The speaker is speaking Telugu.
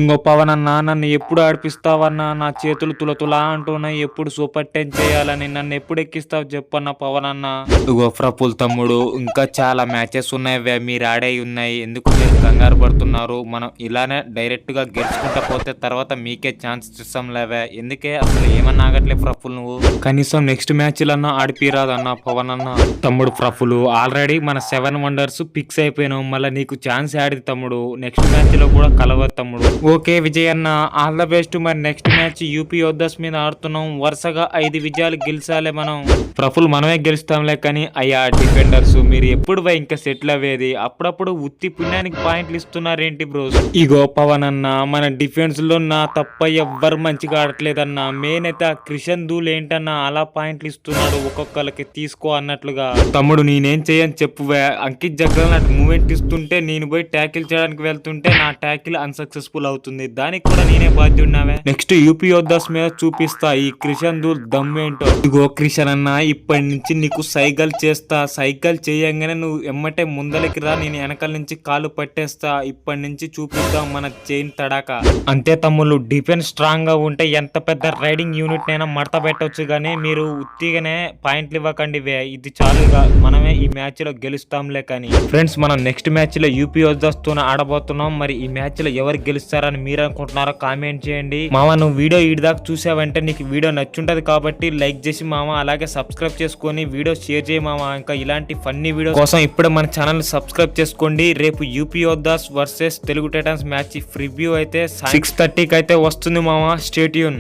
ఇంకో పవన్ అన్న నన్ను ఎప్పుడు ఆడిపిస్తావన్నా, నా చేతులు తులతులా అంటున్నాయి, ఎప్పుడు సూపర్ 10 చేయాలని, నన్ను ఎప్పుడు ఎక్కిస్తావు చెప్పన్న పవన్ అన్న. ఇగో ప్రఫుల్ తమ్ముడు, ఇంకా చాలా మ్యాచెస్ ఉన్నాయి, మీరు ఆడే ఉన్నాయి, ఎందుకు మీరు కంగారు పడుతున్నారు? మనం ఇలానే డైరెక్ట్ గా గెలుచుకుంటా పోతే తర్వాత మీకే ఛాన్స్ ఇస్తాం లేవే, ఎందుకే అసలు ఏమన్నా ఆగట్లే ప్రఫుల్ నువ్వు? కనీసం నెక్స్ట్ మ్యాచ్ లన్నా ఆడిపిరాదన్న పవన్ అన్న. తమ్ముడు ప్రఫుల్, ఆల్రెడీ మన 7 వండర్స్ ఫిక్స్ అయిపోయినాం, మళ్ళీ నీకు ఛాన్స్ ఆడింది తమ్ముడు, నెక్స్ట్ మ్యాచ్ లో కూడా కలవదు తమ్ముడు. ఓకే విజయ్ అన్న, ఆల్ ద బెస్ట్. మరి నెక్స్ట్ మ్యాచ్ యూపీ యోద్ధస్ మీద ఆడుతున్నాం, వరుసగా 5 విజయాలు గెలిచాలి మనం. ప్రఫుల్ మనమే గెలుస్తాంలే, కానీ అయ్యా డిఫెండర్స్ మీరు ఎప్పుడు ఇంకా సెటిల్ అవ్వేది? అప్పుడప్పుడు ఉత్తి పుణ్యానికి పాయింట్లు ఇస్తున్నారేంటి బ్రోస్? ఇగో పవన్ అన్న, మన డిఫెన్స్ లో నా తప్ప ఎవ్వరు మంచిగా ఆడట్లేదన్నా, మెయిన్ అయితే ఆ క్రిషన్ దూల్ ఏంటన్నా అలా పాయింట్లు ఇస్తున్నాడు ఒక్కొక్కరికి తీసుకో అన్నట్లుగా. తమ్ముడు నేనేం చేయని చెప్పువే, అంకిత్ జగ్గల్ నాకు మూమెంట్ ఇస్తుంటే నేను పోయి ట్యాకిల్ చేయడానికి వెళ్తుంటే నా ట్యాకిల్ అన్సక్సెస్ఫుల్ అవుతుంది, దానికి కూడా నేనే బాధ్యున్నావే. నెక్స్ట్ యూపీ యోద్ధస్ మీద చూపిస్తా ఈ క్రిషన్ దూల్ దమ్మేంటో. ఇగో క్రిషన్ అన్న, ఇప్పటి నుంచి నీకు సైకిల్ చేస్తా, సైకిల్ చేయంగానే నువ్వు ఎమ్మటే ముందలకి రా, నేను వెనకాల నుంచి కాలు పట్టేస్తా, ఇప్పటి నుంచి చూపిద్దాం మన చైన్ తడాక. అంతే తమ్ముళ్ళు, డిఫెన్స్ స్ట్రాంగ్ గా ఉంటే ఎంత పెద్ద రైడింగ్ యూనిట్ నైనా మడత పెట్టవచ్చు, కానీ మీరు ఉత్తిగానే పాయింట్లు ఇవ్వకండి ఇది చాలుగా, మనమే ఈ మ్యాచ్ లో గెలుస్తాంలే. కానీ ఫ్రెండ్స్, మనం నెక్స్ట్ మ్యాచ్ లో యూపీ యోద్ధస్ తో ఆడబోతున్నాం, మరి ఈ మ్యాచ్ లో ఎవరు గెలుస్తారని మీరు అనుకుంటున్నారో కామెంట్ చేయండి. మామ నువ్వు వీడియో ఈడిదాకా చూసావంటే నీకు వీడియో నచ్చుంటది కాబట్టి లైక్ చేసి మామ, అలాగే సబ్స్క్రైబ్ చేసుకొని వీడియో షేర్ చేయి మామ. ఇంకా ఇలాంటి ఫన్నీ వీడియో కోసం ఇప్పుడే మన ఛానల్ సబ్స్క్రైబ్ చేసుకోండి. రేపు UP Yoddhas versus Telugu Titans match review అయితే 6:30కి అయితే వస్తుంది మామ, స్టే ట్యూన్.